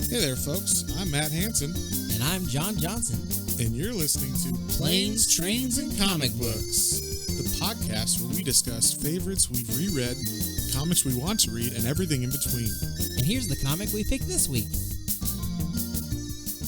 Hey there, folks. I'm Matt Hansen. And I'm John Johnson. And you're listening to Planes, Trains, and Comic Books, the podcast where we discuss favorites we've reread, comics we want to read, and everything in between. And here's the comic we picked this week.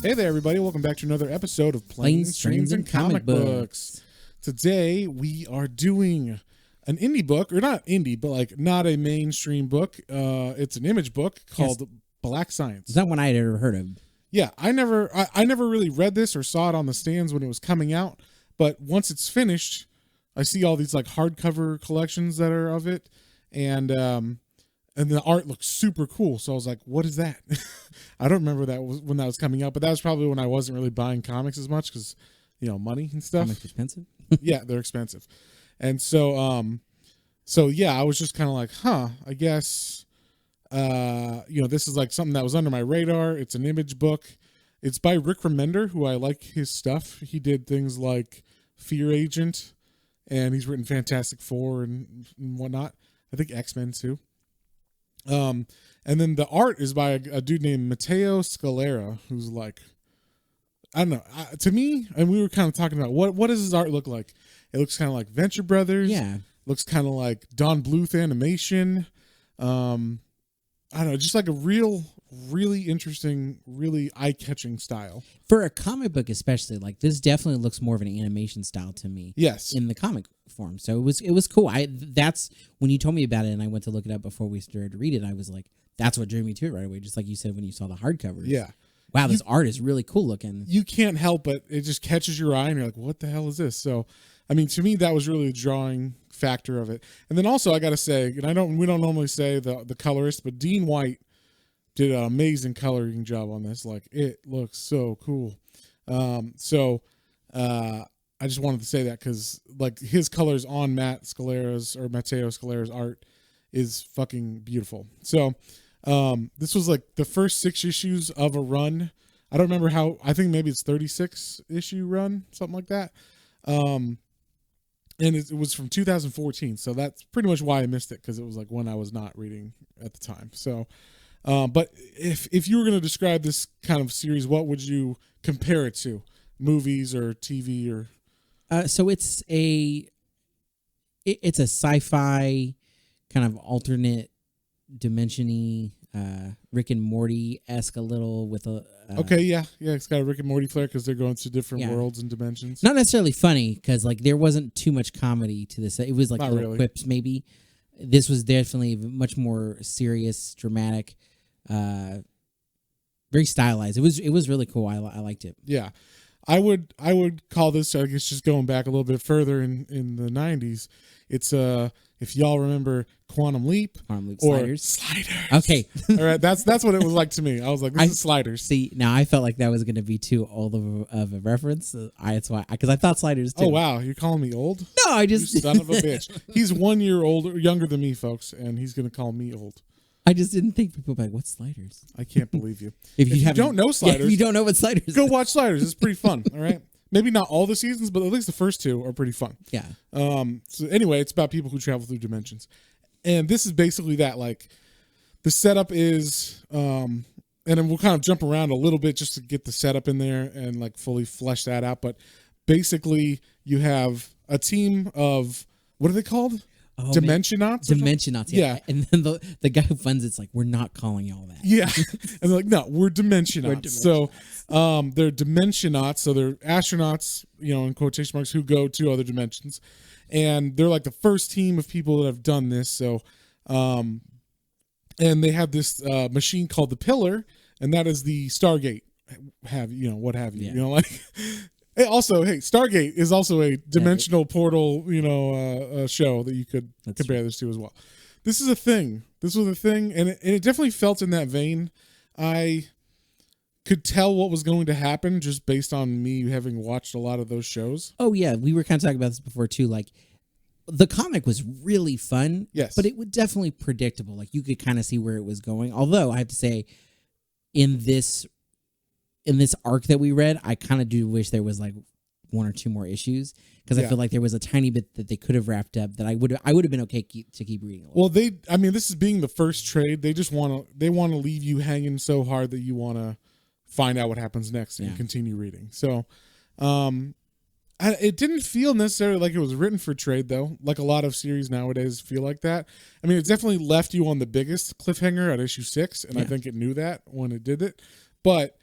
Hey there, everybody. Welcome back to another episode of Planes, Trains, and Comic Books. Today, we are doing an indie book, or not indie, but like not a mainstream book. It's an image book called Black Science. Is that one I had ever heard of? Yeah, I never really read this or saw it on the stands when it was coming out. But once it's finished, I see all these like hardcover collections that are of it, and the art looks super cool. So I was like, "What is that?" I don't remember that when that was coming out, but that was probably when I wasn't really buying comics as much because, money and stuff. Comics expensive. Yeah, they're expensive, and so yeah, I was just kind of like, I guess. This is like something that was under my radar. It's an image book. It's by Rick Remender, who I like his stuff. He did things like Fear Agent, and he's written Fantastic Four and whatnot. I think X-Men too. And then the art is by a dude named Matteo Scalera, who's like, I don't know. To me, and we were kind of talking about what does his art look like? It looks kind of like Venture Brothers. Yeah. Looks kind of like Don Bluth animation. I don't know, just like a really interesting, really eye-catching style. For a comic book especially, like this definitely looks more of an animation style to me. Yes. In the comic form. So it was cool. That's when you told me about it and I went to look it up before we started to read it, I was like, that's what drew me to it right away, just like you said when you saw the hardcovers. Yeah. Wow, this art is really cool looking. You can't help but it just catches your eye and you're like, what the hell is this? So, I mean, to me, that was really the drawing factor of it. And then also, I got to say, and we don't normally say the colorist, but Dean White did an amazing coloring job on this. Like, it looks so cool. I just wanted to say that because, like, his colors on Matteo Scalera's art is fucking beautiful. So, this was like the first 6 issues of a run. I don't remember I think maybe it's 36 issue run, something like that. And it was from 2014, so that's pretty much why I missed it, because it was like when I was not reading at the time. So, but if you were going to describe this kind of series, what would you compare it to? Movies or TV or? So it's a sci-fi kind of alternate dimension-y, Rick and Morty-esque a little with a... okay, yeah, it's got a Rick and Morty flair because they're going to different worlds and dimensions. Not necessarily funny because like there wasn't too much comedy to this. It was like Not little really. quips maybe. This was definitely much more serious, dramatic, very stylized. It was really cool. I liked it. Yeah, I would call this, I guess, just going back a little bit further in the 90s. It's if y'all remember Quantum Leap or Sliders. Okay. All right, that's what it was like to me. I was like, this is Sliders. See, now I felt like that was going to be too old of a reference. That's why, because I thought Sliders too. Oh wow, you're calling me old? No, I just You son of a bitch. He's 1 year younger than me, folks, and he's gonna call me old. I just didn't think people would be like, what's Sliders? I can't believe you. If you don't know Sliders, if you don't know what Sliders go is. watch Sliders. It's pretty fun. All right. Maybe not all the seasons, but at least the first 2 are pretty fun. Yeah. So anyway, it's about people who travel through dimensions. And this is basically that. Like, the setup is, and then we'll kind of jump around a little bit just to get the setup in there and like fully flesh that out. But basically, you have a team of, what are they called? Oh, Dimensionauts? Dimensionauts, yeah. And then the guy who funds it's like, we're not calling y'all that. Yeah. And they're like, no, we're Dimensionauts. So they're Dimensionauts. So they're astronauts, in quotation marks, who go to other dimensions. And they're like the first team of people that have done this. So, and they have this machine called the Pillar, and that is the Stargate. What have you? Yeah. Like. Also, Stargate is also a dimensional portal, show that you could compare this to as well. This is a thing. This was a thing, and it definitely felt in that vein. I could tell what was going to happen just based on me having watched a lot of those shows. Oh, yeah. We were kind of talking about this before, too. Like, the comic was really fun. Yes. But it was definitely predictable. Like, you could kind of see where it was going. Although, I have to say, in this arc that we read, I kind of do wish there was, like, one or two more issues because I Yeah. feel like there was a tiny bit that they could have wrapped up that I would have been okay to keep reading. A little. Well, I mean, this is being the first trade. They just want to leave you hanging so hard that you want to find out what happens next and continue reading. So, it didn't feel necessarily like it was written for trade, though. Like a lot of series nowadays feel like that. I mean, it definitely left you on the biggest cliffhanger at issue 6, and I think it knew that when it did it. But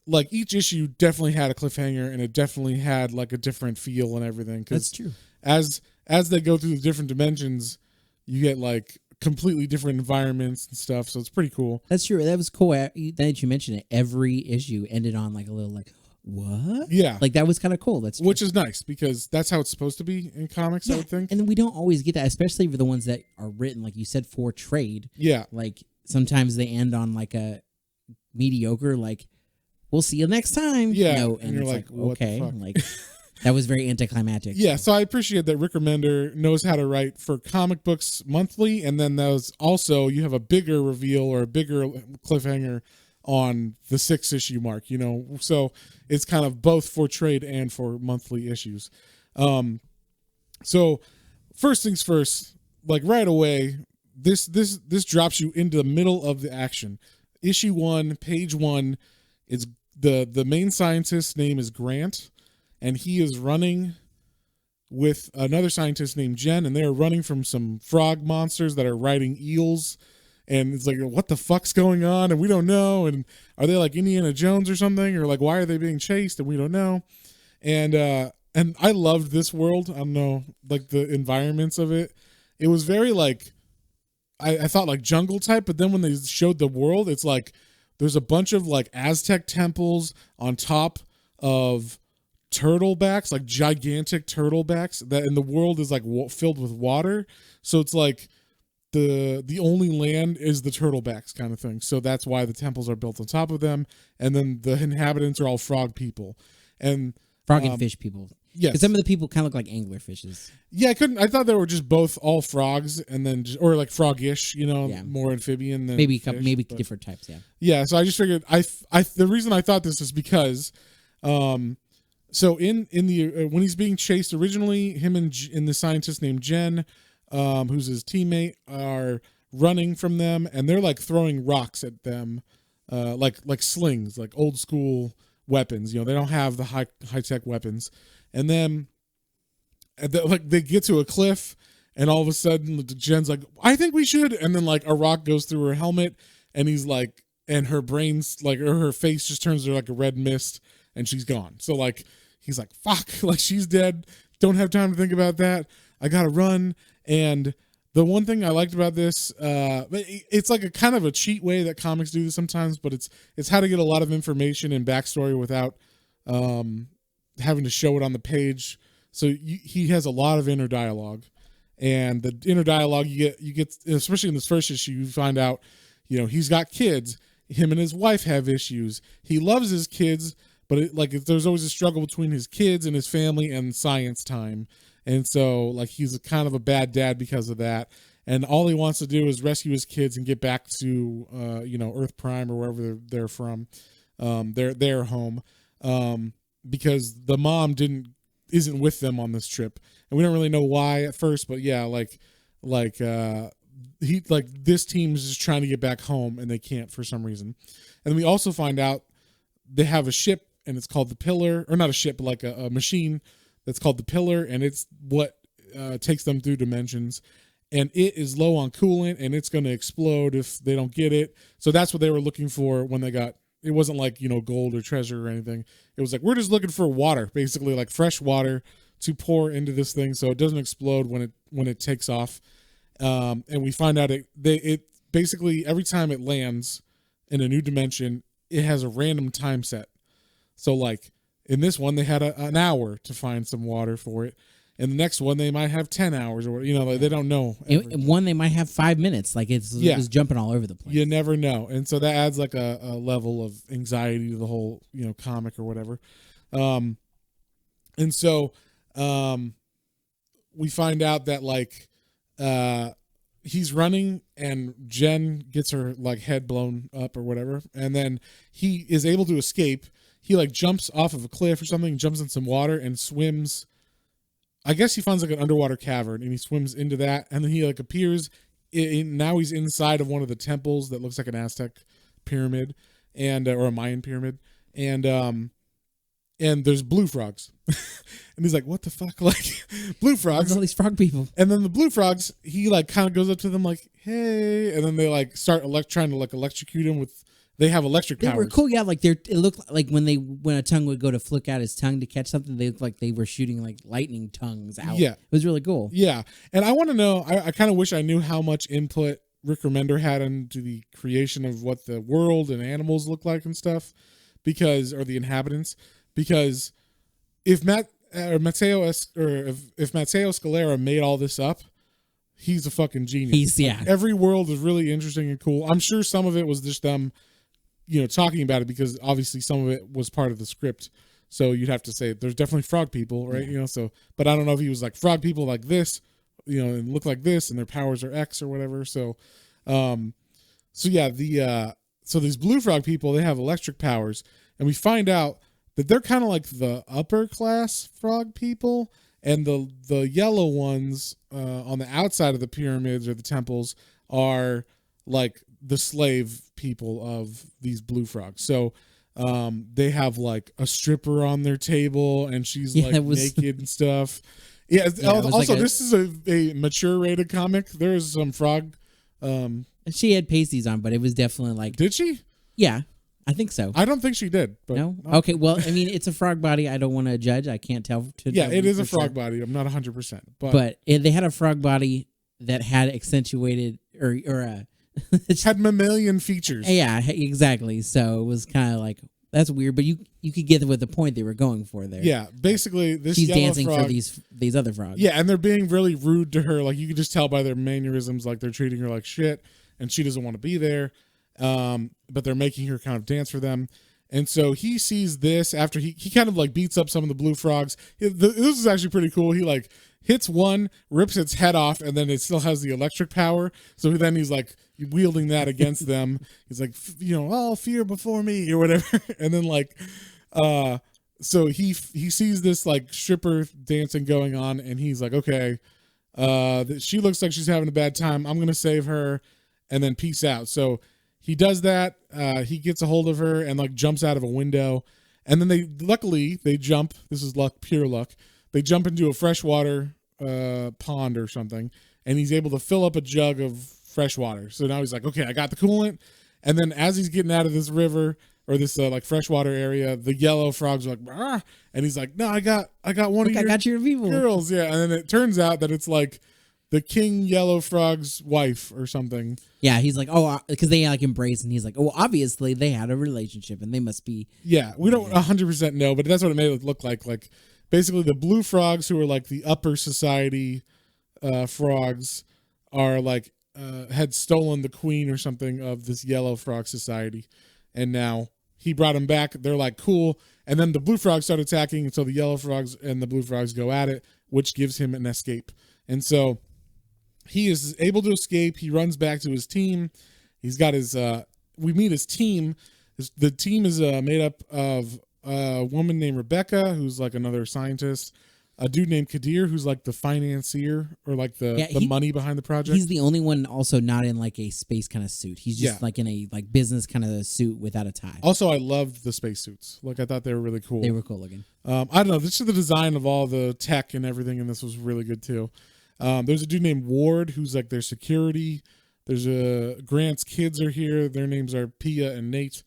like each issue definitely had a cliffhanger, and it definitely had like a different feel and everything. That's true. As they go through the different dimensions, you get like completely different environments and stuff. So it's pretty cool. That's true. That was cool that you mentioned it. Every issue ended on like a little like, what? Yeah. Like that was kind of cool. That's true. Which is nice because that's how it's supposed to be in comics, I would think. And we don't always get that, especially for the ones that are written, like you said, for trade. Yeah. Like sometimes they end on like a mediocre, like, we'll see you next time. Yeah. No, and you're it's like, what okay. the fuck? Like that was very anticlimactic. Yeah. So I appreciate that Rick Remender knows how to write for comic books monthly. And then those also, you have a bigger reveal or a bigger cliffhanger on the 6 issue mark, you know, so it's kind of both for trade and for monthly issues. So first things first, like right away, this drops you into the middle of the action. Issue 1, page 1 is the main scientist's name is Grant, and he is running with another scientist named Jen, and they're running from some frog monsters that are riding eels. And it's like, what the fuck's going on? And we don't know. And are they like Indiana Jones or something? Or like, why are they being chased? And we don't know. And I loved this world. I don't know, like the environments of it. It was very like, I thought like jungle type. But then when they showed the world, it's like there's a bunch of like Aztec temples on top of turtlebacks, like gigantic turtlebacks. And the world is like filled with water. So it's like, the only land is the turtlebacks kind of thing. So that's why the temples are built on top of them. And then the inhabitants are all frog people. And frog and fish people. Yes. Because some of the people kind of look like angler fishes. Yeah, I thought they were just both all frogs and then or like froggish, you know, more amphibian than maybe fish, maybe different types, yeah. Yeah, so I just figured the reason I thought this is because so in the when he's being chased originally, him and the scientist named Jen, who's his teammate, are running from them, and they're like throwing rocks at them, like slings, like old school weapons. You know, they don't have the high tech weapons. And then, they get to a cliff, and all of a sudden, Jen's like, "I think we should," and then like a rock goes through her helmet, and he's like, and her brain's like, or her face just turns to like a red mist, and she's gone. So like, he's like, "Fuck!" Like she's dead. Don't have time to think about that. I gotta run. And the one thing I liked about this, it's like a kind of a cheat way that comics do this sometimes, but it's how to get a lot of information and backstory without having to show it on the page. So he has a lot of inner dialogue, and the inner dialogue you get, especially in this first issue, you find out, you know, he's got kids. Him and his wife have issues. He loves his kids, but there's always a struggle between his kids and his family and science time. And so, like, he's kind of a bad dad because of that. And all he wants to do is rescue his kids and get back to, you know, Earth Prime or wherever they're from, their home, because the mom isn't with them on this trip, and we don't really know why at first. But yeah, this team is just trying to get back home, and they can't for some reason. And then we also find out they have a ship, and it's called the Pillar, or not a ship, but like a machine that's called the Pillar, and it's what takes them through dimensions. And it is low on coolant, and it's going to explode if they don't get it. So that's what they were looking for when they got. It wasn't like, you know, gold or treasure or anything. It was like, we're just looking for water, basically like fresh water to pour into this thing so it doesn't explode when it takes off. And we find out it basically every time it lands in a new dimension, it has a random time set. So like, in this one, they had an hour to find some water for it. And the next one, they might have 10 hours, or you know, like they don't know. One, they might have 5 minutes. Like it was jumping all over the place. You never know, and so that adds like a level of anxiety to the whole, you know, comic or whatever. And so we find out that like he's running, and Jen gets her like head blown up or whatever, and then he is able to escape. he like jumps off of a cliff or something, jumps in some water and swims. I guess he finds like an underwater cavern and he swims into that, and then he like appears now he's inside of one of the temples that looks like an Aztec pyramid and or a Mayan pyramid, and there's blue frogs. And he's like, what the fuck? Like, blue frogs. All these frog people. And then the blue frogs, he like kind of goes up to them like, hey, and then they like start trying to like electrocute him with, they have electric powers. They were cool, yeah. Like it looked like when a tongue would go to flick out his tongue to catch something, they looked like they were shooting like lightning tongues out. Yeah, it was really cool. Yeah, and I want to know. I kind of wish I knew how much input Rick Remender had into the creation of what the world and animals look like and stuff, because or the inhabitants, because if Matteo Scalera made all this up, he's a fucking genius. Every world is really interesting and cool. I'm sure some of it was just them, talking about it, because obviously some of it was part of the script. So you'd have to say there's definitely frog people, right? Yeah. So, but I don't know if he was like frog people like this, and look like this, and their powers are X or whatever. So, so these blue frog people, they have electric powers, and we find out that they're kind of like the upper class frog people, and the yellow ones on the outside of the pyramids or the temples are like the slave people of these blue frogs. So they have like a stripper on their table, and she's naked and stuff. Yeah. Also, like this is a mature rated comic. There's some frog. She had pasties on, but it was definitely like. Did she? Yeah. I think so. I don't think she did. But no? Okay, well, I mean, it's a frog body. I don't want to judge. I can't tell. Yeah, it is a frog body. I'm not 100%. But they had a frog body that had accentuated or had mammalian features. Yeah, exactly. So it was kind of like, that's weird, but you could get with the point they were going for there. Yeah, basically, this she's yellow dancing frog, for these other frogs. Yeah, and they're being really rude to her. Like, you could just tell by their mannerisms, like they're treating her like shit, and she doesn't want to be there. But they're making her kind of dance for them. And so he sees this after he kind of like beats up some of the blue frogs. This is actually pretty cool. He like hits one, rips its head off, and then it still has the electric power. So then he's like wielding that against them. He's like, fear before me or whatever. And then like, so he sees this like stripper dancing going on, and he's like, okay, she looks like she's having a bad time. I'm going to save her and then peace out. So he does that. He gets a hold of her and like jumps out of a window, and then they jump. This is luck, pure luck. They jump into a freshwater pond or something, and he's able to fill up a jug of fresh water. So now he's like, okay, I got the coolant. And then as he's getting out of this river or this like freshwater area, the yellow frogs are like, "Arr!" And he's like, no, I got one of your, I got your people girls. Yeah. And then it turns out that it's like the King Yellow Frog's wife or something. Yeah, he's like, because they like embrace, and he's like, oh, obviously they had a relationship, and they must be. Yeah, we don't 100% know, but that's what it made it look like. Like, basically, the blue frogs, who are like the upper society frogs, are like had stolen the queen or something of this yellow frog society, and now he brought them back. They're like, cool, and then the blue frogs start attacking, and so the yellow frogs and the blue frogs go at it, which gives him an escape, and so he is able to escape. He runs back to his team. He's got his, we meet his team. The team is made up of a woman named Rebecca, who's like another scientist, a dude named Kadir, who's like the financier or like the money behind the project. He's the only one also not in like a space kind of suit. He's just like in a like business kind of suit without a tie. Also, I loved the spacesuits. Like, I thought they were really cool. They were cool looking. I don't know. This is the design of all the tech and everything, and this was really good too. There's a dude named Ward who's like their security. There's Grant's kids are here. Their names are Pia and Nate.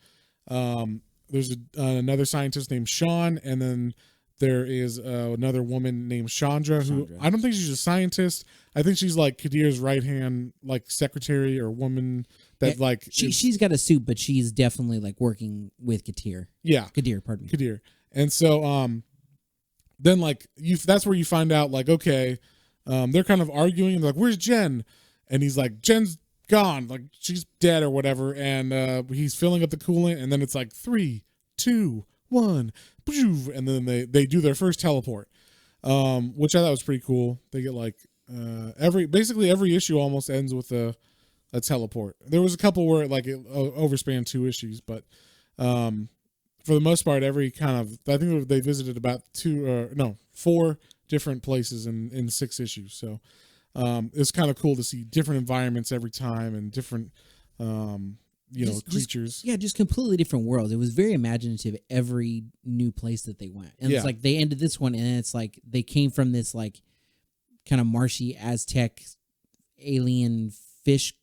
There's another scientist named Sean, and then there is another woman named Chandra, who I don't think she's a scientist. I think she's like Kadir's right hand, like secretary or woman that she's got a suit, but she's definitely like working with Kadir. Yeah, Kadir, pardon me. Kadir. And so then like that's where you find out like, okay. They're kind of arguing and like, where's Jen? And he's like, Jen's gone, like she's dead or whatever. And he's filling up the coolant, and then it's like 3, 2, 1, and then they do their first teleport, which I thought was pretty cool. They get like basically every issue almost ends with a teleport. There was a couple where it overspanned 2 issues, but for the most part, every kind of, I think they visited about 4 different places in 6 issues. So it's kind of cool to see different environments every time and different, creatures. Just completely different worlds. It was very imaginative every new place that they went. And it's like they ended this one, and it's like they came from this like kind of marshy Aztec alien fish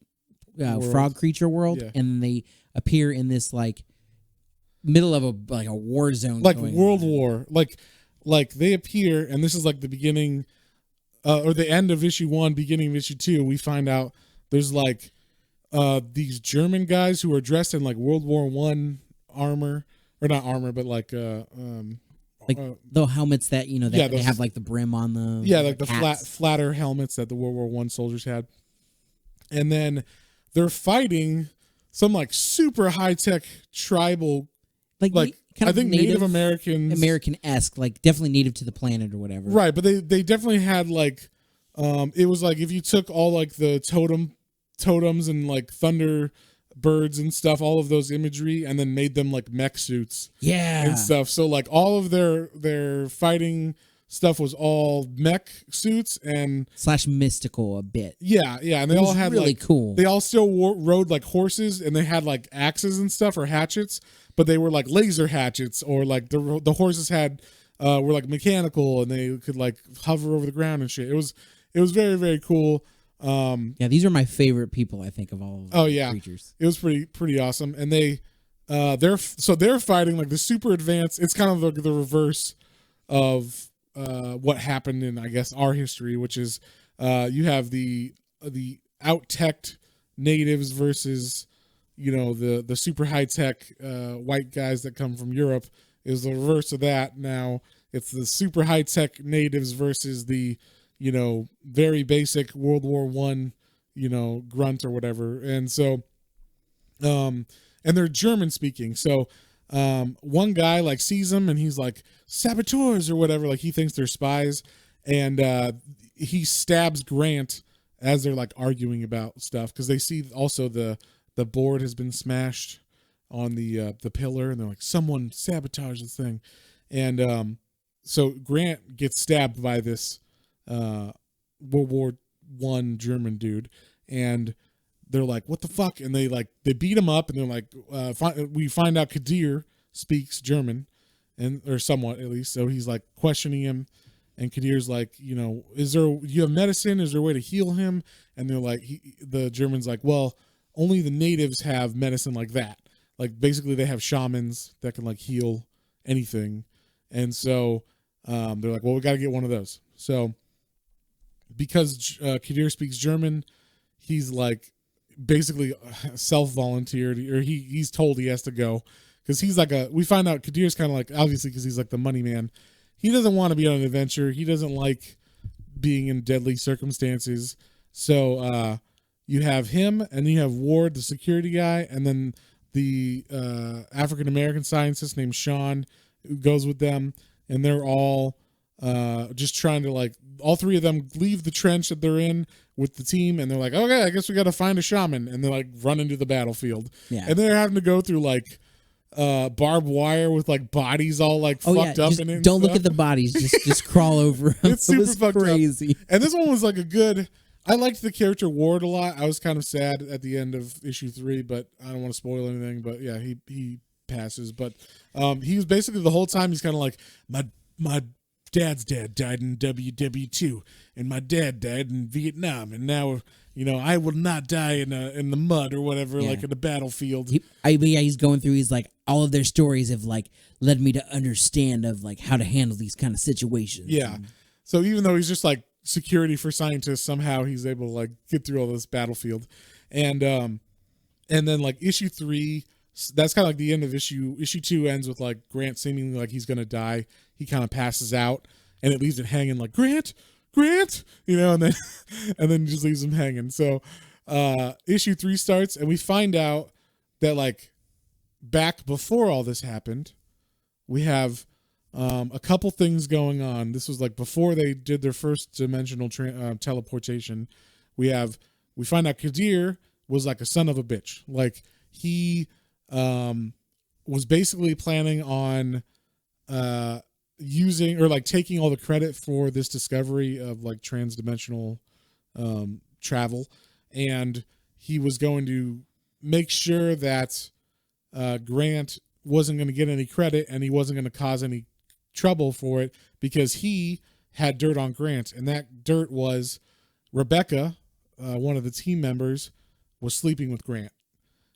frog creature world, and they appear in this like middle of a war zone, like World War, like they appear, and this is like the beginning or the end of issue 1, beginning of issue 2. We find out there's like these German guys who are dressed in like World War I armor, or not armor, but like the helmets that they have like the brim on them. Yeah, like the flatter helmets that the World War I soldiers had. And then they're fighting some like super high tech tribal, like I think Native American-esque, like definitely native to the planet or whatever. Right, but they definitely had like it was like if you took all like the totems and like thunder birds and stuff, all of those imagery, and then made them like mech suits, and stuff. So like all of their fighting stuff was all mech suits and / mystical a bit. And they all had really like cool. They all still rode like horses, and they had like axes and stuff or hatchets, but they were like laser hatchets, or like the horses had were like mechanical, and they could like hover over the ground and shit. It was very, very cool. These are my favorite people, I think, of all creatures. It was pretty awesome. And they're fighting like the super advanced. It's kind of like the reverse of what happened in, I guess, our history, which is you have the out-teched natives versus the super high-tech white guys that come from Europe. Is the reverse of that. Now it's the super high-tech natives versus the very basic World War I, grunt or whatever. And so, and they're German speaking. So, one guy like sees them, and he's like saboteurs or whatever. Like he thinks they're spies, and he stabs Grant as they're like arguing about stuff, because they see also the board has been smashed on the pillar, and they're like, someone sabotaged this thing. And so Grant gets stabbed by this World War I German dude, and they're like, what the fuck? And they beat him up, and they're like, we find out Kadir speaks German, or somewhat at least. So he's like questioning him, and Kadir's like, do you have medicine? Is there a way to heal him? And they're like, the German's like, well, only the natives have medicine like that. Like basically they have shamans that can like heal anything. And so they're like, well, we got to get one of those. So because Kadir speaks German, he's like basically self-volunteered, or he's told he has to go, because he's like we find out Kadir's kind of like, obviously because he's like the money man, he doesn't want to be on an adventure. He doesn't like being in deadly circumstances. So you have him, and then you have Ward, the security guy, and then the African-American scientist named Sean, who goes with them, and they're all just trying to like, all 3 of them leave the trench that they're in with the team, and they're like, okay, I guess we got to find a shaman, and they're like run into the battlefield, and they're having to go through like barbed wire with like bodies all like fucked up in it. Don't look at the bodies, just crawl over them. It's super fucked crazy. Up. And this one was like I liked the character Ward a lot. I was kind of sad at the end of issue 3, but I don't want to spoil anything. But yeah, he passes. But he was basically the whole time he's kind of like, my dad's dad died in WW2, and my dad died in Vietnam, and now I will not die in the mud or whatever, like in the battlefield. He's going through. He's like, all of their stories have like led me to understand of like how to handle these kind of situations. Yeah. So even though he's just like security for scientists, somehow he's able to like get through all this battlefield. And then like issue 3, that's kind of like the end of issue 2 ends with like Grant seemingly like he's gonna die. He kind of passes out, and it leaves it hanging like, Grant, and then just leaves him hanging. So issue 3 starts, and we find out that like back before all this happened, we have a couple things going on. This was like before they did their first dimensional teleportation. We find out Kadir was like a son of a bitch. Like he was basically planning on using or like taking all the credit for this discovery of like transdimensional travel, and he was going to make sure that Grant wasn't going to get any credit and he wasn't going to cause any trouble for it, because he had dirt on Grant, and that dirt was Rebecca, one of the team members, was sleeping with Grant,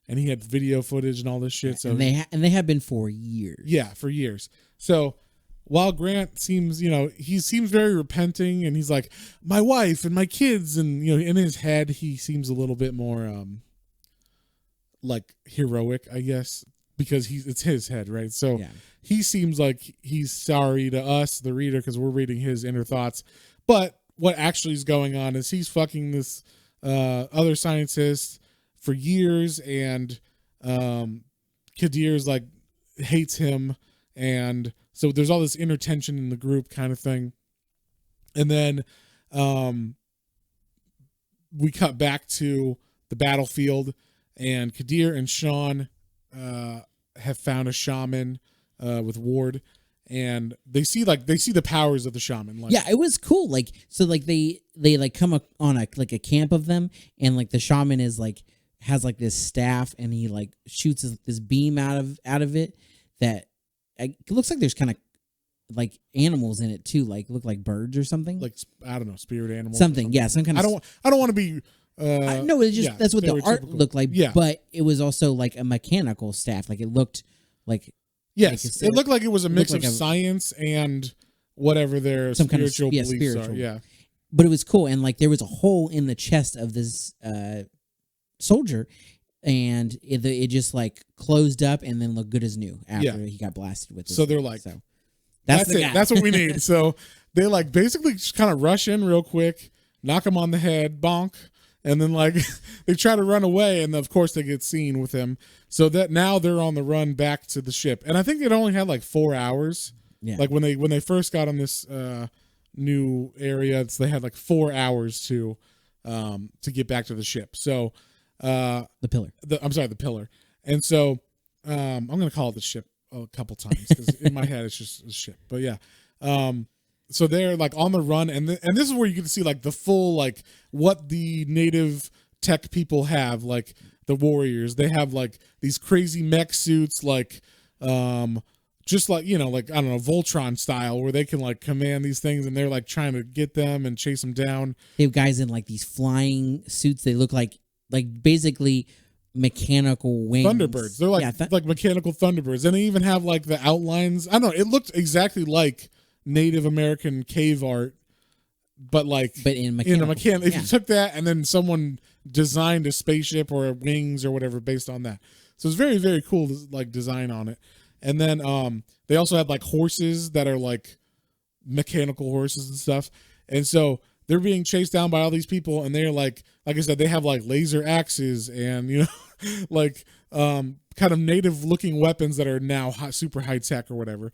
and he had video footage and all this shit. So and they have been for years. Yeah, for years. So while Grant seems, he seems very repenting, and he's like, my wife and my kids, and in his head he seems a little bit more like heroic, I guess, because it's his head, right? So yeah. He seems like he's sorry to us, the reader, because we're reading his inner thoughts. But what actually is going on is he's fucking this other scientist for years, and Kadir's like hates him, and so there's all this inner tension in the group kind of thing. And then we cut back to the battlefield, and Kadir and Sean have found a shaman with Ward, and they see the powers of the shaman. Like, yeah, it was cool. Like, so like they like come up on a camp of them, and like the shaman is like has like this staff, and he like shoots this beam out of it that it looks like there's kind of like animals in it too, like look like birds or something. Like, I don't know, spirit animals. Something, yeah, some kind of. I don't want to be. No, it's just that's what the art looked like. Yeah, but it was also like a mechanical staff. Like it looked like. Yes, it looked like it was a mix of science and whatever their spiritual beliefs are. Yeah, but it was cool, and like there was a hole in the chest of this soldier, and it just like closed up and then looked good as new after he got blasted with it. So they're like, so that's it. Guy. That's what we need. So they like basically just kind of rush in real quick, knock him on the head, bonk. And then like they try to run away, and of course they get seen with him. So that now they're on the run back to the ship. And I think it only had like 4 hours. Yeah. Like when they first got on this new area, they had like 4 hours to get back to the ship. So the pillar. The pillar. And so I'm gonna call it the ship a couple times because in my head it's just a ship. But yeah. So they're like on the run, and this is where you get to see like the full like what the native tech people have, like the warriors. They have like these crazy mech suits, like just like like I don't know, Voltron style, where they can like command these things, and they're like trying to get them and chase them down. They have guys in like these flying suits. They look like basically mechanical wings. Thunderbirds. They're like like mechanical Thunderbirds, and they even have like the outlines. I don't know. It looked exactly like Native American cave art, but in mechanical. If you took that and then someone designed a spaceship or wings or whatever based on that, so it's very, very cool like design on it. And then they also had like horses that are like mechanical horses and stuff, and so they're being chased down by all these people, and they're like I said, they have like laser axes and like kind of native looking weapons that are now super high tech or whatever.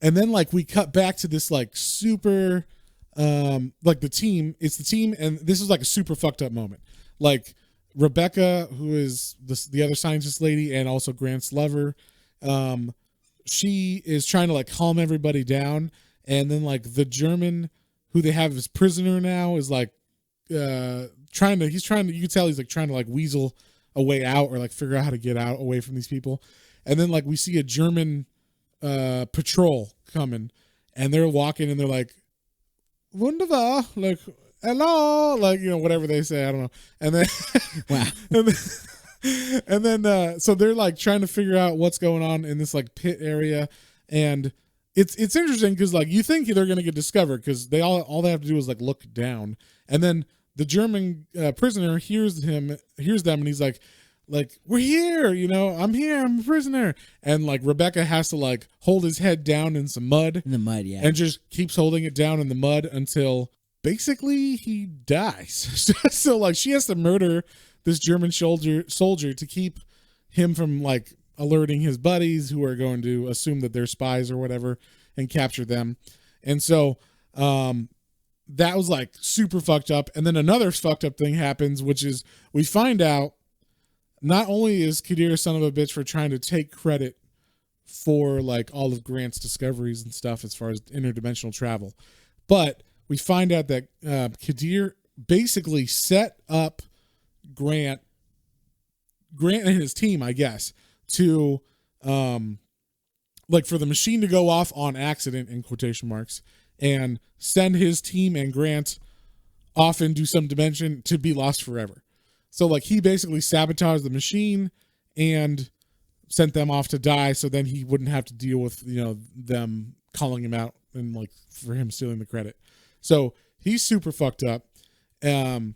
And then like we cut back to this like super like the team. It's the team, and this is like a super fucked up moment. Like Rebecca, who is the other scientist lady and also Grant's lover, she is trying to like calm everybody down, and then like the German who they have as prisoner now is like you can tell he's like trying to like weasel a way out or like figure out how to get out away from these people. And then like we see a German patrol coming, and they're walking, and they're like wunderbar, like hello, like whatever they say, I don't know. And then wow. and then so they're like trying to figure out what's going on in this like pit area, and it's interesting because like you think they're gonna get discovered because they all they have to do is like look down, and then the German prisoner hears them, and he's like we're here, I'm here, I'm a prisoner. And like Rebecca has to like hold his head down in some mud. In the mud, yeah. And just keeps holding it down in the mud until basically he dies. So like she has to murder this German soldier to keep him from like alerting his buddies, who are going to assume that they're spies or whatever, and capture them. And so that was like super fucked up. And then another fucked up thing happens, which is we find out not only is Kadir a son of a bitch for trying to take credit for like all of Grant's discoveries and stuff as far as interdimensional travel. But we find out that Kadir basically set up Grant and his team, I guess, to like for the machine to go off on accident in quotation marks and send his team and Grant off into some dimension to be lost forever. So like he basically sabotaged the machine and sent them off to die, so then he wouldn't have to deal with, you know, them calling him out and like for him stealing the credit. So he's super fucked up. And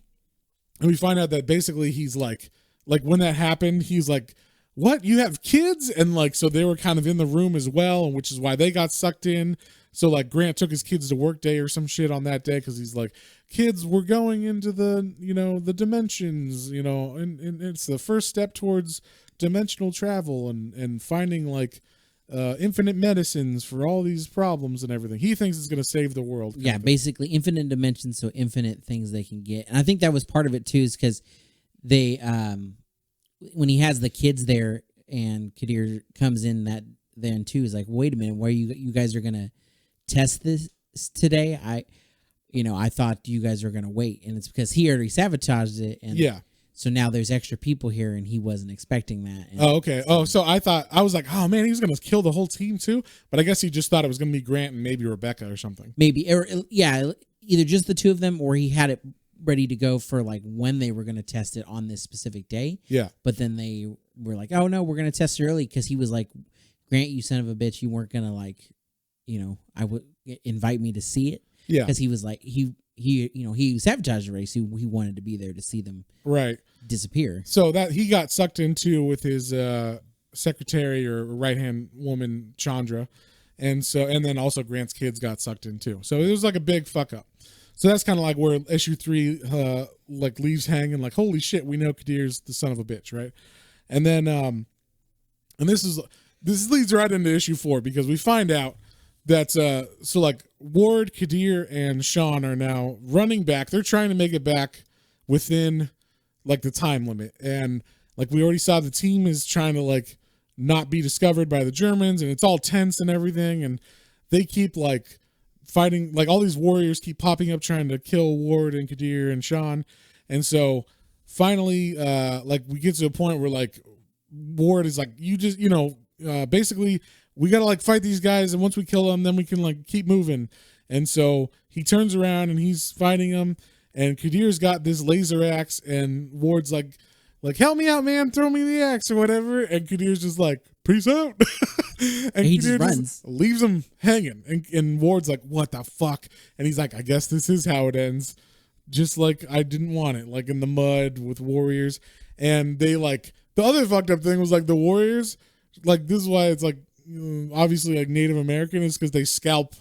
we find out that basically he's like when that happened, he's like, what, you have kids? And like, so they were kind of in the room as well, which is why they got sucked in. So like Grant took his kids to work day or some shit on that day, because he's like, kids, we're going into the, you know, the dimensions, you know, and it's the first step towards dimensional travel and finding like infinite medicines for all these problems and everything. He thinks it's going to save the world. Yeah, basically infinite dimensions, so infinite things they can get. And I think that was part of it too, is because they when he has the kids there and Kadir comes in that then too, is like, wait a minute, why you guys are gonna test this today? I thought you guys were gonna wait, and it's because he already sabotaged it, and yeah. So now there's extra people here, and he wasn't expecting that. And oh, okay. So I was like, oh man, he was gonna kill the whole team too. But I guess he just thought it was gonna be Grant and maybe Rebecca or something. Maybe, or yeah, either just the two of them, or he had it ready to go for like when they were going to test it on this specific day. Yeah. But then they were like, oh no, we're going to test it early, because he was like, Grant, you son of a bitch, you weren't going to like, you know, I would invite me to see it. Yeah. Because he was like, he sabotaged the race. He wanted to be there to see them disappear. So that he got sucked into with his secretary or right-hand woman, Chandra. And then also Grant's kids got sucked in too. So it was like a big fuck up. So that's kind of like where issue 3 like leaves hanging, like, holy shit, we know Kadir's the son of a bitch, right? And then and this leads right into issue 4, because we find out that so like Ward, Kadir, and Sean are now running back. They're trying to make it back within like the time limit. And like we already saw, the team is trying to like not be discovered by the Germans, and it's all tense and everything, and they keep like fighting, like all these warriors keep popping up trying to kill Ward and Kadir and Sean. And so finally like we get to a point where like Ward is like, you just, you know, basically we gotta like fight these guys, and once we kill them then we can like keep moving. And so he turns around and he's fighting them, and Kadir's got this laser axe, and Ward's like help me out, man, throw me the axe or whatever, and Kadir's just like, peace out. And he Kadir just runs, leaves him hanging, and Ward's like, what the fuck? And he's like, I guess this is how it ends, just like I didn't want it, like in the mud with warriors. And they like, the other fucked up thing was like the warriors, like this is why it's like obviously like Native American, is because they scalp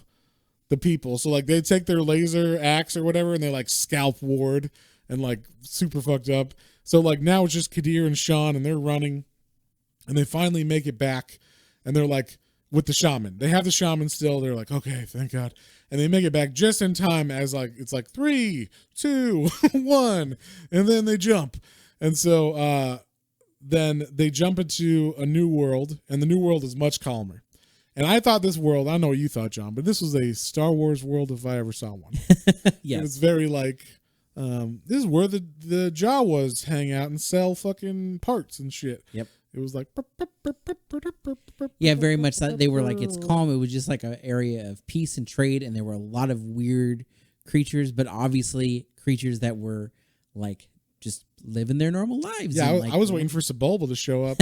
the people. So like they take their laser axe or whatever and they like scalp Ward, and like super fucked up. So like now it's just Kadir and Sean, and they're running, and they finally make it back, and they're like with the shaman. They have the shaman still. They're like, okay, thank God. And they make it back just in time, as like it's like 3, 2, 1, and then they jump. And so then they jump into a new world, and the new world is much calmer. And I thought this world, I know what you thought, John, but this was a Star Wars world if I ever saw one. Yeah, it's very like this is where the Jawas hang out and sell fucking parts and shit. Yep. It was like, yeah, very much that. They were like, it's calm. It was just like an area of peace and trade, and there were a lot of weird creatures, but obviously creatures that were like just living their normal lives. Yeah, and, I was waiting for Sebulba to show up,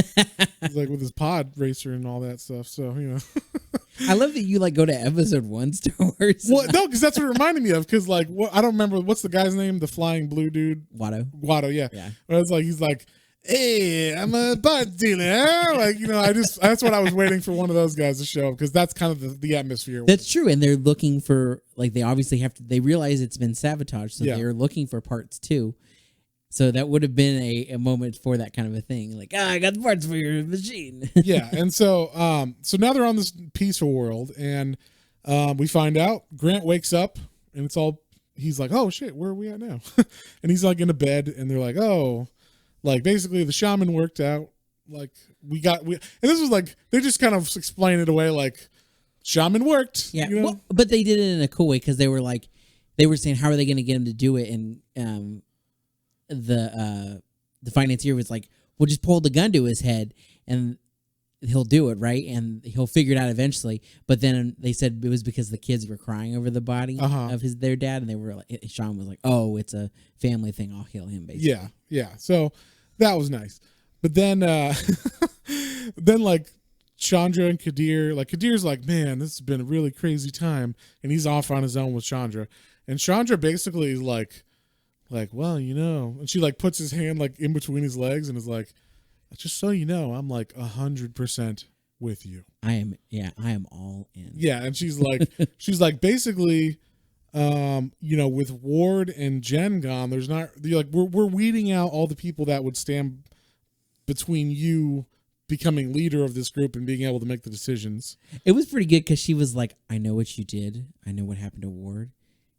like with his pod racer and all that stuff. So you know, I love that you like go to episode 1 Star Wars. Well, no, because that's what it reminded me of. Because like, I don't remember what's the guy's name, the flying blue dude, Watto. Yeah. But it's like he's like, hey, I'm a bud dealer. Like, you know, that's what I was waiting for, one of those guys to show up, because that's kind of the atmosphere. That's true. And they're looking for, like, they obviously have to, they realize it's been sabotaged, so they're looking for parts too. So that would have been a moment for that kind of a thing. Like, I got the parts for your machine. Yeah. And so now they're on this peaceful world, and we find out Grant wakes up, and he's like, oh shit, where are we at now? And he's like in a bed, and they're like, oh, like basically the shaman worked out like we and this was like they just kind of explain it away like shaman worked. Yeah, you know? well, but they did it in a cool way because they were saying how are they going to get him to do it, and the financier was like, we'll just pull the gun to his head and he'll do it, right? And he'll figure it out eventually. But then they said it was because the kids were crying over the body of their dad, and they were like, Sean was like, "Oh, it's a family thing. I'll heal him." Basically, yeah. So that was nice. But then, then like Chandra and Kadir, like Kadir's like, "Man, this has been a really crazy time," and he's off on his own with Chandra, and Chandra basically is like, well, and she like puts his hand like in between his legs and is like, just so you know, I'm like 100% with you. I am all in. Yeah, and she's like basically, with Ward and Jen gone, there's not like we're weeding out all the people that would stand between you becoming leader of this group and being able to make the decisions. It was pretty good because she was like, I know what you did. I know what happened to Ward,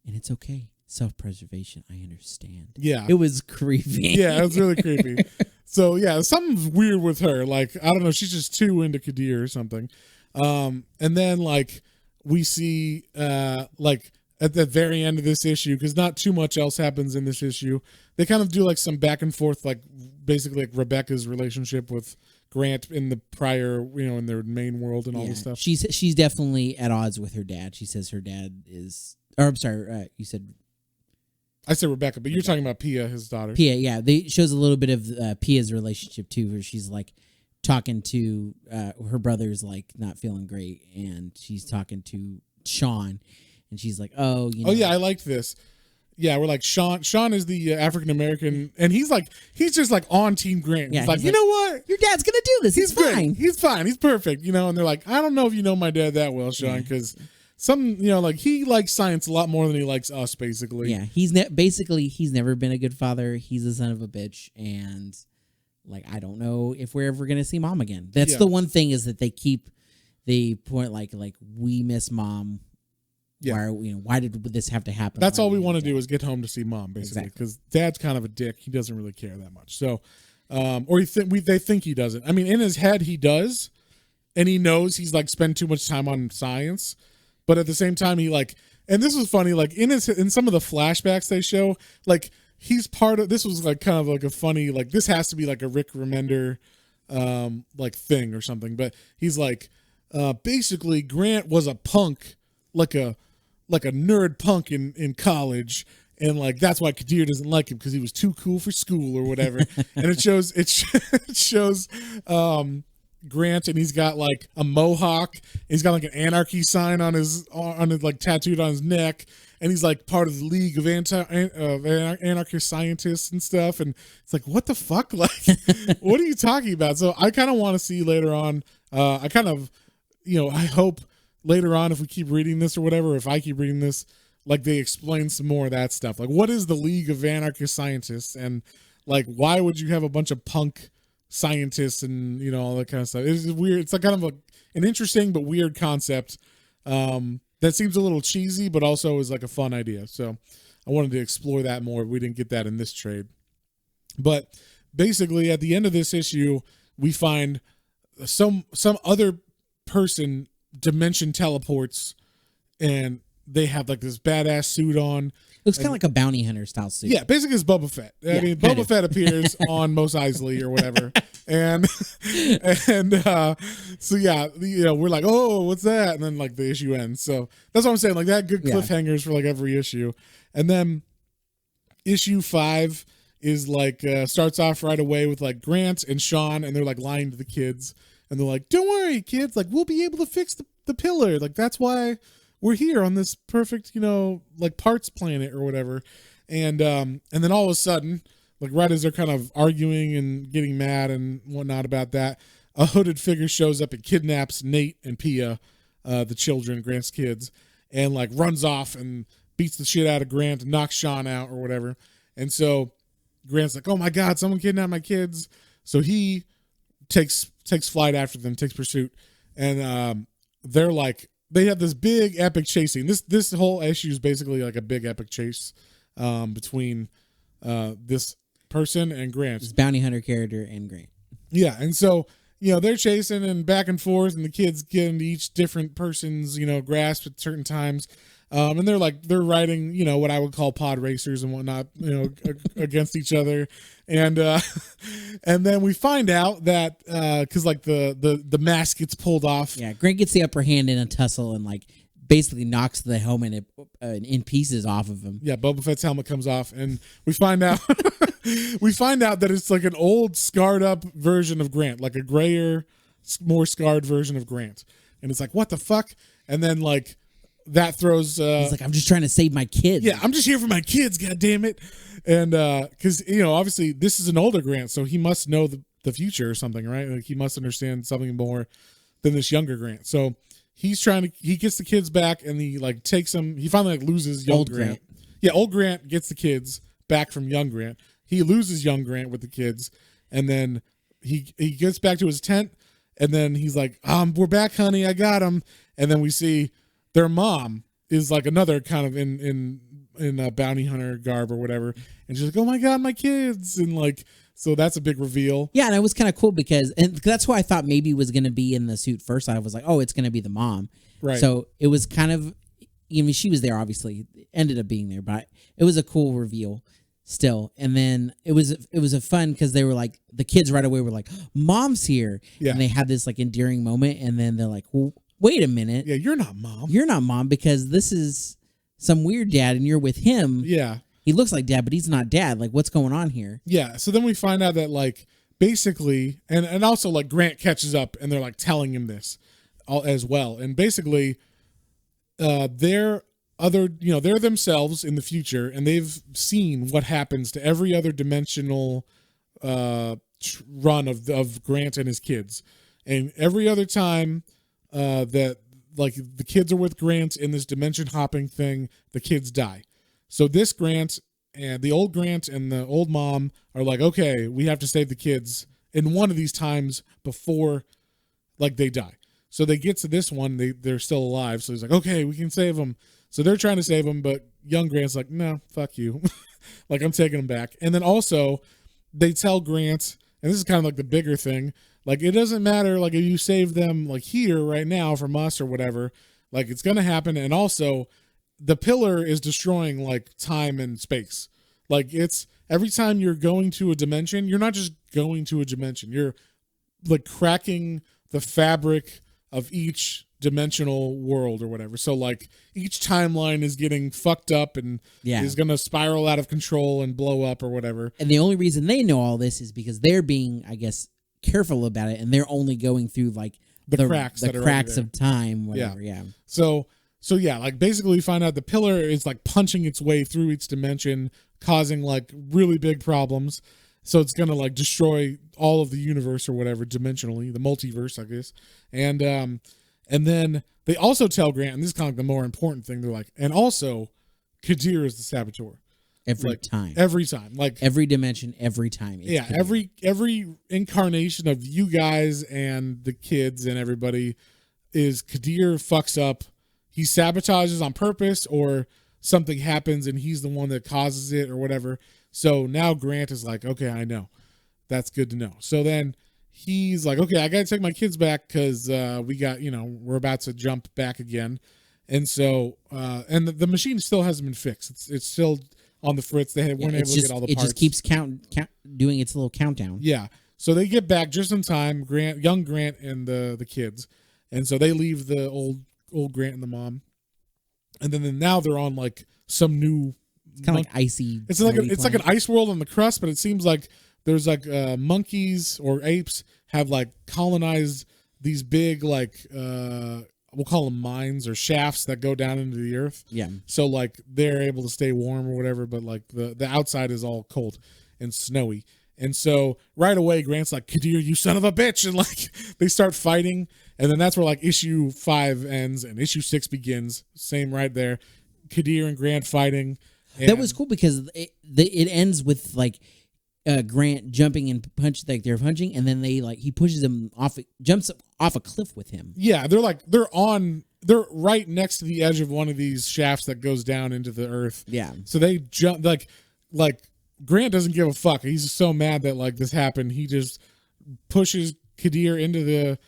and it's okay. Self-preservation, I understand. Yeah. It was creepy. Yeah, it was really creepy. So, yeah, something's weird with her. Like, I don't know, she's just too into Kadir or something. And then, like, we see, like, at the very end of this issue, because not too much else happens in this issue, they kind of do, like, some back and forth, like, basically, like, Rebecca's relationship with Grant in the prior, in their main world and all this stuff. She's definitely at odds with her dad. She says her dad is, or I'm sorry, you said... I said Rebecca, but you're talking about Pia, his daughter. Pia, yeah. They shows a little bit of Pia's relationship too, where she's like talking to her brother's like not feeling great, and she's talking to Sean, and she's like, "Oh, Oh yeah, I liked this. Yeah, we're like Sean. Sean is the African American, and he's just like on Team Grant. Yeah, he's like, you know what? Your dad's gonna do this. He's fine. He's fine. He's perfect. And they're like, I don't know if you know my dad that well, Sean, because. Like he likes science a lot more than he likes us, basically. Yeah, he's never been a good father. He's a son of a bitch, and like I don't know if we're ever gonna see mom again. That's the one thing is that they point like we miss mom. Yeah. Why did this have to happen? That's all we want to do is get home to see mom, basically, because dad's kind of a dick. He doesn't really care that much. So, or they think he doesn't. I mean, in his head he does, and he knows he's like spent too much time on science. But at the same time, he like, and this was funny, like in some of the flashbacks they show, like he's part of, this was like kind of like a funny, like this has to be like a Rick Remender, like thing or something. But he's like, basically Grant was a punk, like a nerd punk in college. And like, that's why Kadir doesn't like him because he was too cool for school or whatever. And it shows, Grant, and he's got like a mohawk. He's got like an anarchy sign on his like tattooed on his neck, and he's like part of the League of Anarchist Scientists and stuff. And it's like, what the fuck? Like, what are you talking about? So I kind of want to see later on. I kind of, I hope later on if we keep reading this or whatever, if I keep reading this, like they explain some more of that stuff. Like, what is the League of Anarchist Scientists, and like, why would you have a bunch of punk scientists and all that kind of stuff? It's weird. It's like kind of an interesting but weird concept that seems a little cheesy but also is like a fun idea. So I wanted to explore that more. We didn't get that in this trade, but basically at the end of this issue we find some other person dimension teleports, and they have like this badass suit on. Looks kind of like a bounty hunter style suit. Yeah, basically it's Boba Fett. I mean, Boba Fett appears on Mos Eisley or whatever, and so yeah, we're like, oh, what's that? And then like the issue ends. So that's what I'm saying. Like that good cliffhangers for like every issue, and then issue 5 is like starts off right away with like Grant and Sean, and they're like lying to the kids, and they're like, don't worry, kids, like we'll be able to fix the pillar. Like that's why we're here on this perfect, like parts planet or whatever. And then all of a sudden, like right as they're kind of arguing and getting mad and whatnot about that, a hooded figure shows up and kidnaps Nate and Pia, the children, Grant's kids, and like runs off and beats the shit out of Grant and knocks Sean out or whatever. And so Grant's like, oh my God, someone kidnapped my kids. So he takes flight after them, takes pursuit. And they're like, they have this big epic chasing. This whole issue is basically like a big epic chase between this person and Grant. This bounty hunter character and Grant. Yeah, and so they're chasing and back and forth, and the kids get into each different person's grasp at certain times, and they're riding what I would call pod racers and whatnot against each other, and and then we find out that because like the mask gets pulled off. Yeah, Grant gets the upper hand in a tussle and like basically knocks the helmet in pieces off of him. Yeah, Boba Fett's helmet comes off, and we find out that it's like an old, scarred up version of Grant, like a grayer, more scarred version of Grant. And it's like, what the fuck? And then like that throws. He's like, I'm just trying to save my kids. Yeah, I'm just here for my kids. God damn it! And because obviously this is an older Grant, so he must know the future or something, right? Like he must understand something more than this younger Grant. So. He gets the kids back, and he like takes them. He finally like loses young Grant. Yeah, old Grant gets the kids back from young Grant. He loses young Grant with the kids, and then he gets back to his tent, and then he's like, we're back, honey, I got him. And then we see their mom is like another kind of in a bounty hunter garb or whatever, and she's like, oh my god, my kids, and like. So that's a big reveal. Yeah, and it was kind of cool because that's who I thought maybe was going to be in the suit first. I was like, oh, it's going to be the mom. Right. So it was kind of, she was there, obviously. Ended up being there, but it was a cool reveal still. And then it was a fun because they were like, the kids right away were like, mom's here. Yeah. And they had this like endearing moment. And then they're like, well, wait a minute. Yeah, you're not mom. You're not mom because this is some weird dad and you're with him. Yeah. He looks like dad, but he's not dad. Like, what's going on here? Yeah. So then we find out that, like, basically, and also, like, Grant catches up and they're, like, telling him this as well. And basically, they're themselves in the future, and they've seen what happens to every other dimensional run of Grant and his kids. And every other time that, like, the kids are with Grant in this dimension hopping thing, the kids die. So this Grant and the old Grant and the old mom are like, okay, we have to save the kids in one of these times before, like, they die. So they get to this one, they're still alive. So he's like, okay, we can save them. So they're trying to save them, but young Grant's like, no, fuck you. Like, I'm taking them back. And then also they tell Grant, and this is kind of like the bigger thing, like, it doesn't matter, like, if you save them, like, here right now from us or whatever, like, it's going to happen. And also, the pillar is destroying like time and space. Like it's every time you're going to a dimension, you're not just going to a dimension. You're like cracking the fabric of each dimensional world or whatever. So like each timeline is getting fucked up and is going to spiral out of control and blow up or whatever. And the only reason they know all this is because they're being, I guess, careful about it, and they're only going through like the cracks of time, whatever. Yeah. So yeah, like basically we find out the pillar is like punching its way through each dimension, causing like really big problems. So it's going to like destroy all of the universe or whatever dimensionally, the multiverse, I guess. And then they also tell Grant, and this is kind of like the more important thing, they're like, and also Kadir is the saboteur. Every time. Like every dimension, every time. Yeah, Kadir. every incarnation of you guys and the kids and everybody is Kadir fucks up. He sabotages on purpose or something happens and he's the one that causes it or whatever. So now Grant is like, okay, I know. That's good to know. So then he's like, okay, I got to take my kids back because we're about to jump back again. And so, and the machine still hasn't been fixed. It's still on the fritz. They weren't able to get all the parts. It just keeps doing its little countdown. Yeah. So they get back just in time, young Grant and the kids. And so they leave the old Grant and the mom, and then now they're on like some new. It's kind of like icy. It's like an ice world on the crust, but it seems like there's like monkeys or apes have like colonized these big like we'll call them mines or shafts that go down into the earth. Yeah. So like they're able to stay warm or whatever, but like the outside is all cold and snowy. And so right away, Grant's like, Kadir, you son of a bitch. And like they start fighting. And then that's where like issue 5 ends and issue 6 begins. Same right there. Kadir and Grant fighting. And that was cool because it ends with like Grant jumping and like they're punching. And then he pushes him off, jumps off a cliff with him. Yeah. They're right next to the edge of one of these shafts that goes down into the earth. Yeah. So they jump like Grant doesn't give a fuck. He's just so mad that like this happened. He just pushes Kadir into the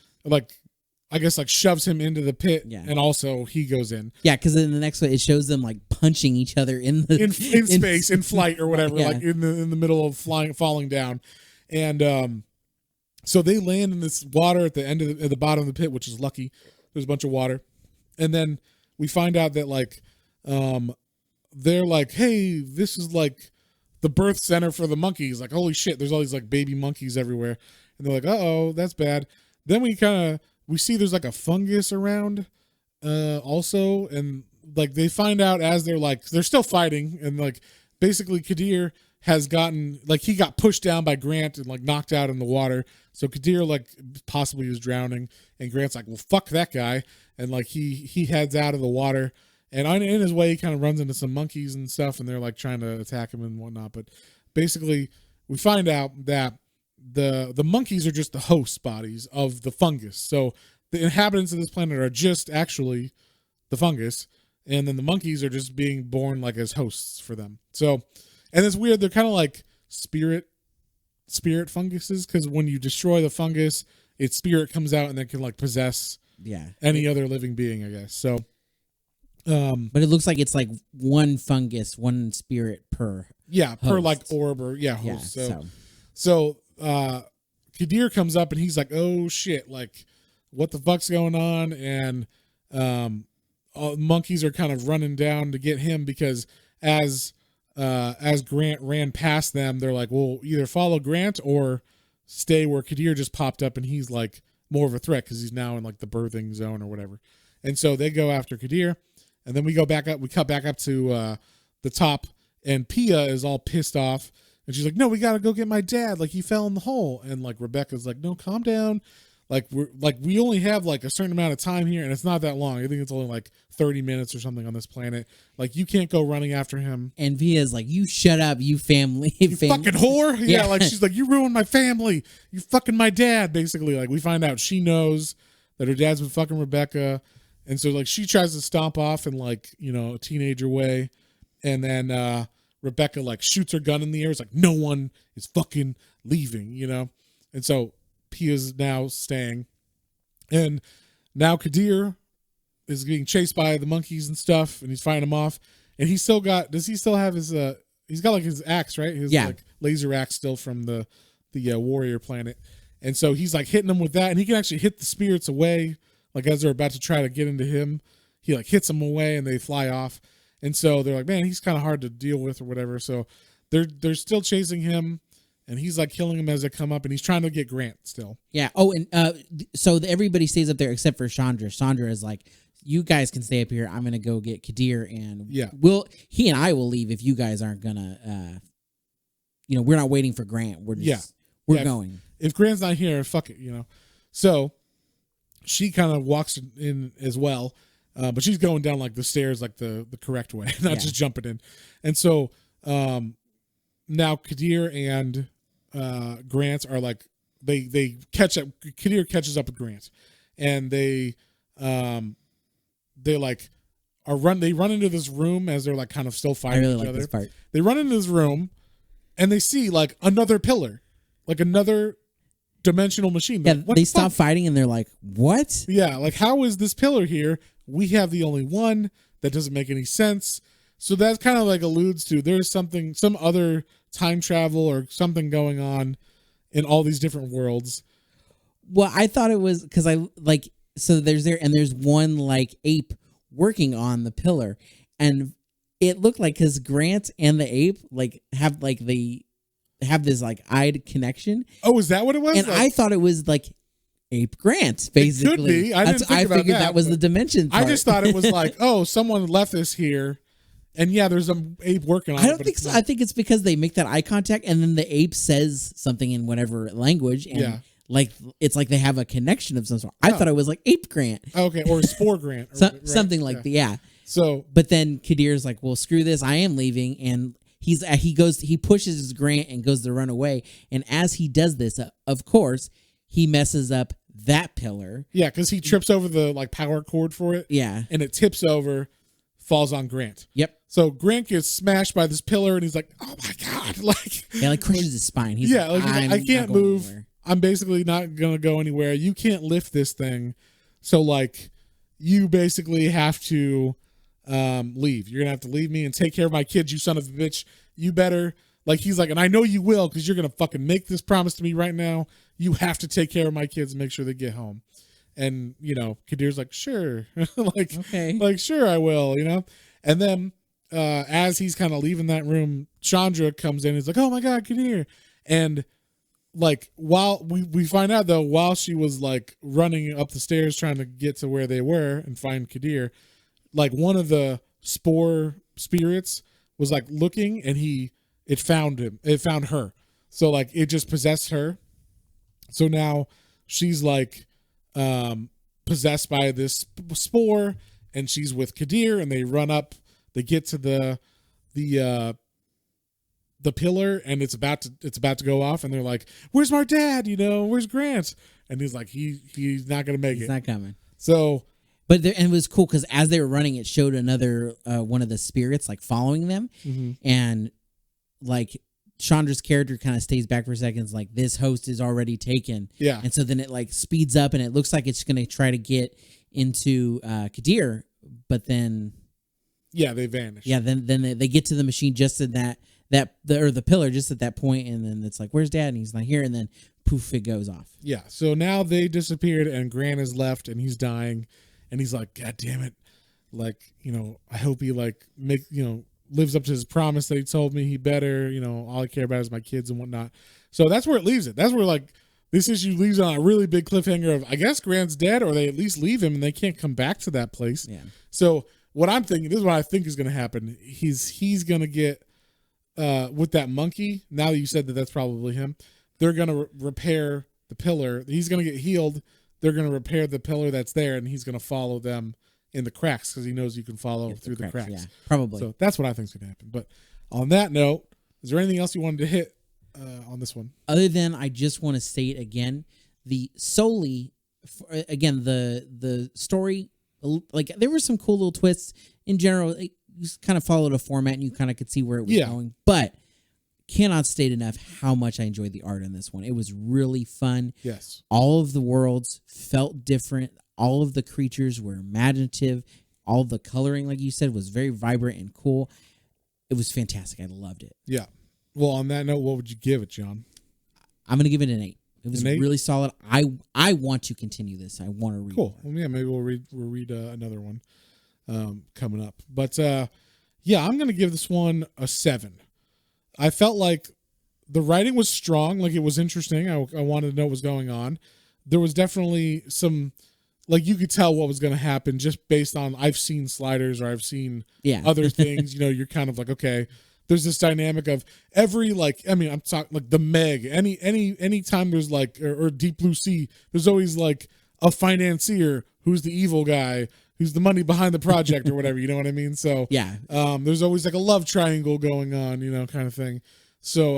I guess shoves him into the pit, and also he goes in. Yeah, because in the next one it shows them punching each other in space, in flight or whatever, in the middle of falling down, and so they land in this water at the end of at the bottom of the pit, which is lucky. There's a bunch of water, and then we find out that they're like, hey, this is the birth center for the monkeys. Holy shit, there's all these baby monkeys everywhere, and they're like, uh-oh, that's bad. Then we see there's a fungus around also, and they find out as they're still fighting, and basically Kadir has gotten he got pushed down by Grant and knocked out in the water. So Kadir possibly is drowning, and Grant's like, well, fuck that guy, and he heads out of the water, and in his way he kind of runs into some monkeys and stuff, and they're trying to attack him and whatnot. But basically we find out that the monkeys are just the host bodies of the fungus. So the inhabitants of this planet are just actually the fungus, and then the monkeys are just being born as hosts for them. So, and it's weird. They're kind of spirit funguses, because when you destroy the fungus, its spirit comes out and then can possess any other living being, I guess. So, but it looks like it's one fungus, one spirit per per host. orb or host. So Kadir comes up and he's like, oh shit, what the fuck's going on? And monkeys are kind of running down to get him, because as Grant ran past them, they're like, well, either follow Grant or stay where Kadir just popped up, and he's more of a threat because he's now in the birthing zone or whatever. And so they go after Kadir, and then we cut back up to the top, and Pia is all pissed off, and she's like, no, we gotta go get my dad, he fell in the hole. And Rebecca's like, no, calm down. We only have a certain amount of time here, and it's not that long. I think it's only 30 minutes or something on this planet. You can't go running after him. And Via's like, you shut up, you family. You fucking whore. Yeah. She's like, you ruined my family. You fucking my dad, basically. We find out she knows that her dad's been fucking Rebecca. And so she tries to stomp off in a teenager way. And then Rebecca shoots her gun in the air. It's no one is fucking leaving, And so Pia's now staying, and now Kadir is being chased by the monkeys and stuff, and he's fighting them off. And does he still have his he's got his axe, right? His laser axe still from the warrior planet. And so he's hitting them with that, and he can actually hit the spirits away, as they're about to try to get into him. He hits them away and they fly off. And so they're like, man, he's kind of hard to deal with or whatever. So they're still chasing him. And he's killing them as they come up, and he's trying to get Grant still. Yeah. Oh, and so everybody stays up there except for Chandra. Chandra is like, you guys can stay up here. I'm gonna go get Kadir, and he and I will leave if you guys aren't gonna. We're not waiting for Grant. We're going. If Grant's not here, fuck it. So she kind of walks in as well, but she's going down the stairs the correct way, not just jumping in. And so now Kadir and Grant are they catch up. Kadir catches up with Grant, and they run into this room as they're kind of still fighting each other. This part. They run into this room, and they see another pillar, another dimensional machine. They stop fighting and they're like, what? Yeah, how is this pillar here? We have the only one. That doesn't make any sense. So that kind of alludes to there's some other time travel or something going on in all these different worlds. Well, I thought it was because so there's one ape working on the pillar, and it looked because Grant and the ape have they have this eyed connection. Oh, is that what it was? And I thought it was Ape Grant, basically. It could be. I figured that was the dimension part. I just thought it was oh, someone left this here. And there's an ape working on it. I don't think so. I think it's because they make that eye contact, and then the ape says something in whatever language, and it's they have a connection of some sort. I thought it was Ape Grant. Okay, or Spore Grant. Something like that, So, but then Kadir's well, screw this, I am leaving, and he pushes his Grant and goes to run away, and as he does this, of course, he messes up that pillar. Yeah, because he trips over the power cord for it. Yeah, and it tips over. Falls on Grant. Yep. So Grant gets smashed by this pillar, and he's like, "Oh my god!" crushes his spine. He's I can't move. I'm basically not going to go anywhere. You can't lift this thing. So, like, you basically have to leave. You're going to have to leave me and take care of my kids, you son of a bitch. You better, like, he's like, and I know you will because you're going to fucking make this promise to me right now. You have to take care of my kids and make sure they get home. And, you know, Kadir's like, sure. Like, okay. Like, sure, I will, you know? And then as he's kind of leaving that room, Chandra comes in and is like, oh my God, Kadir. And like, while we find out though, while she was like running up the stairs trying to get to where they were and find Kadir, like one of the spore spirits was like looking and it found her. So like it just possessed her. So now she's like possessed by this spore and she's with Kadir and they run up, they get to the pillar and it's about to go off and they're like, where's my dad? You know, where's Grant? And he's like, he's not going to make it. He's not coming. So, but and it was cool because as they were running, it showed another one of the spirits like following them, and like Chandra's character kind of stays back for seconds, like this host is already taken. Yeah, and so then it like speeds up and it looks like it's going to try to get into Kadir, but then they vanish. Yeah, then they get to the machine just in the pillar just at that point, and then it's like, where's Dad? And he's not here, and then poof, it goes off. Yeah, so now they disappeared and Grant is left and he's dying and he's like, God damn it. Like, you know, I hope he like lives up to his promise that he told me he better, you know, all I care about is my kids and whatnot. So that's where it leaves it. That's where like this issue leaves on a really big cliffhanger of, I guess Grant's dead or they at least leave him and they can't come back to that place. Yeah. So what I'm thinking, this is what I think is going to happen. He's going to get, with that monkey, now that you said that that's probably him, they're going to repair the pillar. He's going to get healed. They're going to repair the pillar that's there, and he's going to follow them in the cracks because he knows you can follow through the cracks. Yeah, probably. So that's what I think is going to happen. But on that note, is there anything else you wanted to hit on this one? Other than I just want to state again, the story, like there were some cool little twists in general. You just kind of followed a format and you kind of could see where it was going. But cannot state enough how much I enjoyed the art in this one. It was really fun. Yes. All of the worlds felt different. All of the creatures were imaginative. All the coloring, like you said, was very vibrant and cool. It was fantastic. I loved it. Yeah. Well, on that note, what would you give it, John? I'm going to give it an 8. It was really solid. I want to continue this. I want to read. Cool. Well, yeah, maybe we'll read another one coming up. But yeah, I'm going to give this one a 7. I felt like the writing was strong. Like it was interesting. I wanted to know what was going on. There was definitely some, like you could tell what was going to happen just based on I've seen Sliders or I've seen other things. You know, you're kind of like, okay, there's this dynamic of every, like, I mean, I'm talking like the Meg. Any time there's like or Deep Blue Sea, there's always like a financier who's the evil guy, who's the money behind the project or whatever. You know what I mean? So yeah, there's always like a love triangle going on, you know, kind of thing. So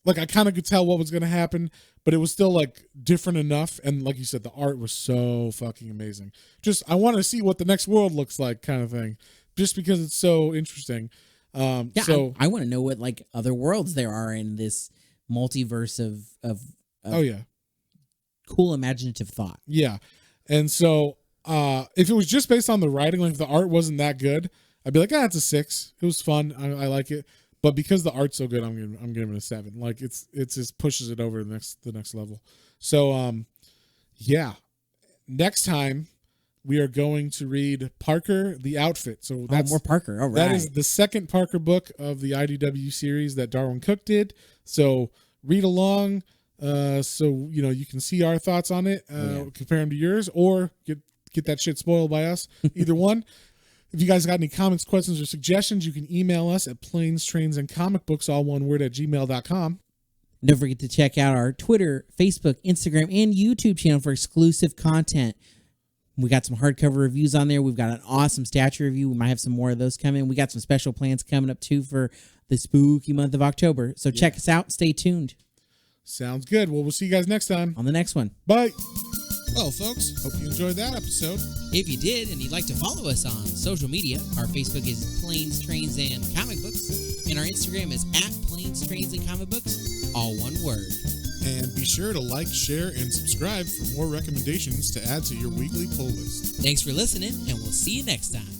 like I kind of could tell what was going to happen, but it was still like different enough. And like you said, the art was so fucking amazing. Just I want to see what the next world looks like, kind of thing, just because it's so interesting. So I want to know what like other worlds there are in this multiverse of oh yeah, cool imaginative thought. Yeah, and so if it was just based on the writing, like if the art wasn't that good, I'd be like, it's a 6. It was fun. I like it. But because the art's so good, I'm giving it a 7. Like it just pushes it over the next level. So yeah, next time we are going to read Parker the Outfit. So that's more Parker. All right. That is the second Parker book of the IDW series that Darwin Cook did. So read along, so you know you can see our thoughts on it, compare them to yours, or get that shit spoiled by us. Either one. If you guys got any comments, questions, or suggestions, you can email us at planes, trains, and comic books, all one word, at gmail.com. Don't forget to check out our Twitter, Facebook, Instagram, and YouTube channel for exclusive content. We got some hardcover reviews on there. We've got an awesome statue review. We might have some more of those coming. We got some special plans coming up, too, for the spooky month of October. So check us out. Stay tuned. Sounds good. Well, we'll see you guys next time. On the next one. Bye. Well, folks, hope you enjoyed that episode. If you did and you'd like to follow us on social media, our Facebook is Planes, Trains, and Comic Books, and our Instagram is @Planes, Trains, and Comic Books, all one word. And be sure to like, share, and subscribe for more recommendations to add to your weekly pull list. Thanks for listening, and we'll see you next time.